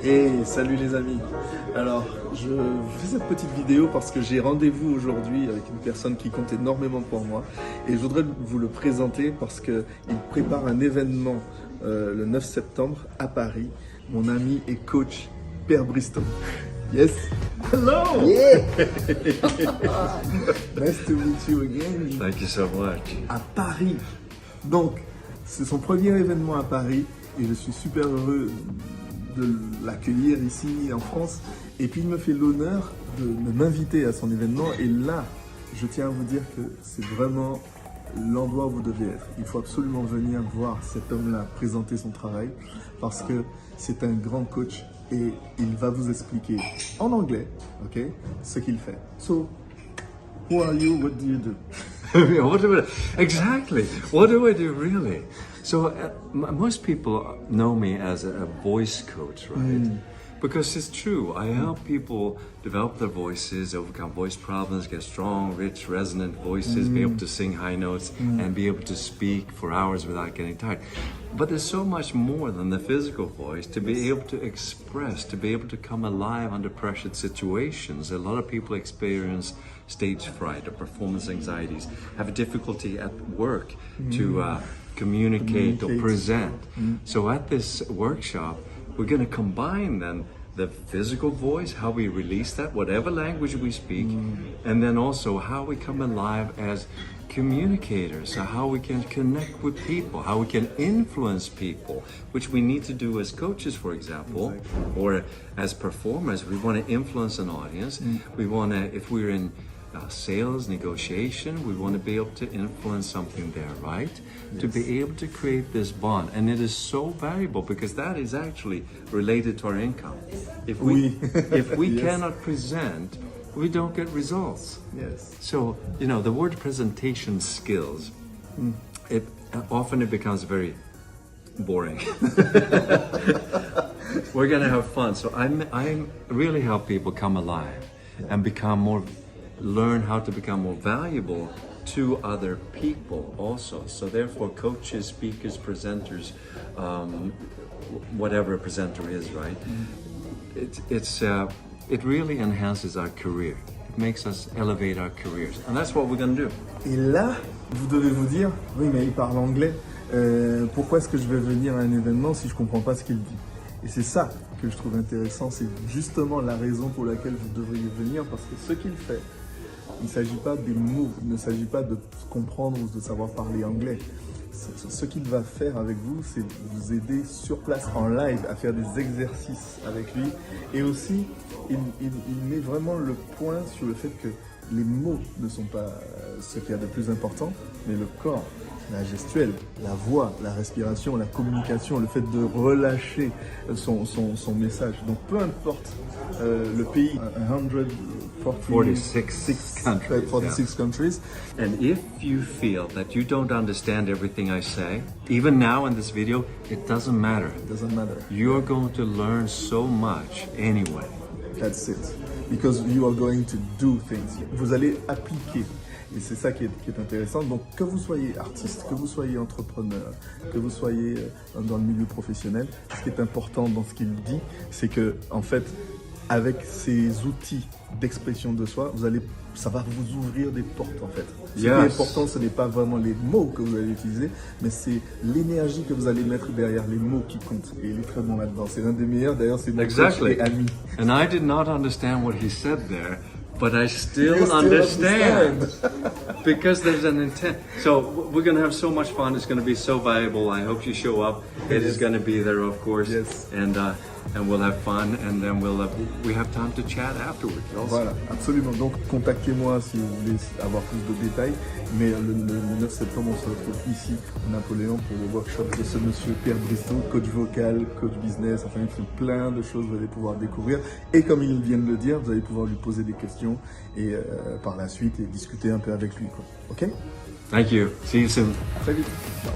Hey, salut les amis. Alors, je fais cette petite vidéo parce que j'ai rendez-vous aujourd'hui avec une personne qui compte énormément pour moi et je voudrais vous le présenter parce qu'il prépare un événement le 9 septembre à Paris. Mon ami et coach, Père Bristow. Yes. Hello. Yeah. Nice to meet you again. Thank you so much. À Paris. Donc, c'est son premier événement à Paris et je suis super heureux de l'accueillir ici en France. Et puis il me fait l'honneur de m'inviter à son événement. Et là, je tiens à vous dire que c'est vraiment l'endroit où vous devez être. Il faut absolument venir voir cet homme-là présenter son travail parce que c'est un grand coach et il va vous expliquer en anglais, ok, ce qu'il fait. So, who are you? What do you do? Exactly. What do I do really? So most people know me as a voice coach, right? Because it's true. I help people develop their voices, overcome voice problems, get strong, rich, resonant voices, be able to sing high notes, and be able to speak for hours without getting tired. But there's so much more than the physical voice to be able to express, to be able to come alive under pressured situations. A lot of people experience stage fright or performance anxieties, have a difficulty at work to communicate or present. So at this workshop, we're going to combine then the physical voice, how we release that, whatever language we speak, and then also how we come alive as communicators, so how we can connect with people, how we can influence people, which we need to do as coaches, for example, or as performers. We want to influence an audience. We want to, if we're in sales, negotiation, we want to be able to influence something there, right? Yes. To be able to create this bond. And it is so valuable because that is actually related to our income. If we, if we Yes. cannot present, we don't get results. Yes. So, you know, the word presentation skills, it often it becomes very boring. We're going to have fun. So I really help people come alive and become more, learn how to become more valuable to other people also. So therefore, coaches, speakers, presenters, whatever a presenter is, right? It really enhances our career. It makes us elevate our careers. And that's what we're going to do. Et là, vous devez vous dire, oui mais il parle anglais, pourquoi est-ce que je vais venir à un événement si je comprends pas ce qu'il dit? Et c'est ça que je trouve intéressant, c'est justement la raison pour laquelle vous devriez venir, parce que ce qu'il fait, il ne s'agit pas des mots, il ne s'agit pas de comprendre ou de savoir parler anglais. Ce qu'il va faire avec vous, c'est vous aider sur place, en live, à faire des exercices avec lui. Et aussi, il met vraiment le point sur le fait que les mots ne sont pas ce qu'il y a de plus important, mais le corps, la gestuelle, la voix, la respiration, la communication, le fait de relâcher son message. Donc peu importe le pays, 46 countries. 46 countries. And if you feel that you don't understand everything I say, even now in this video, it doesn't matter. It doesn't matter. You're going to learn so much anyway. That's it. Because you are going to do things. Vous allez appliquer. Et c'est ça qui est intéressant. Donc, que vous soyez artiste, que vous soyez entrepreneur, que vous soyez dans le milieu professionnel, ce qui est important dans ce qu'il dit, c'est que, en fait, avec ces outils d'expression de soi, ça va vous ouvrir des portes, en fait. Ce qui est important, ce n'est pas vraiment les mots que vous allez utiliser, mais c'est l'énergie que vous allez mettre derrière les mots qui comptent. Et il est très bon là-dedans. C'est l'un des meilleurs, d'ailleurs, c'est mon coach et ami. And I did not understand what he said there. But I still understand because there's an intent. So we're going to have so much fun. It's going to be so valuable. I hope you show up. It is going to be there, of course. Yes. And we'll have fun, and then we have time to chat afterwards also. Voilà, absolument. Donc contactez-moi si vous voulez avoir plus de détails. Mais le 9 septembre, on se retrouve ici, à Napoléon, pour le workshop de ce monsieur Père Bristow, coach vocal, coach business. Enfin, il fait plein de choses, vous allez pouvoir découvrir. Et comme il vient de le dire, vous allez pouvoir lui poser des questions et par la suite et discuter un peu avec lui, quoi. Ok? Thank you. See you soon. À très vite. Ciao.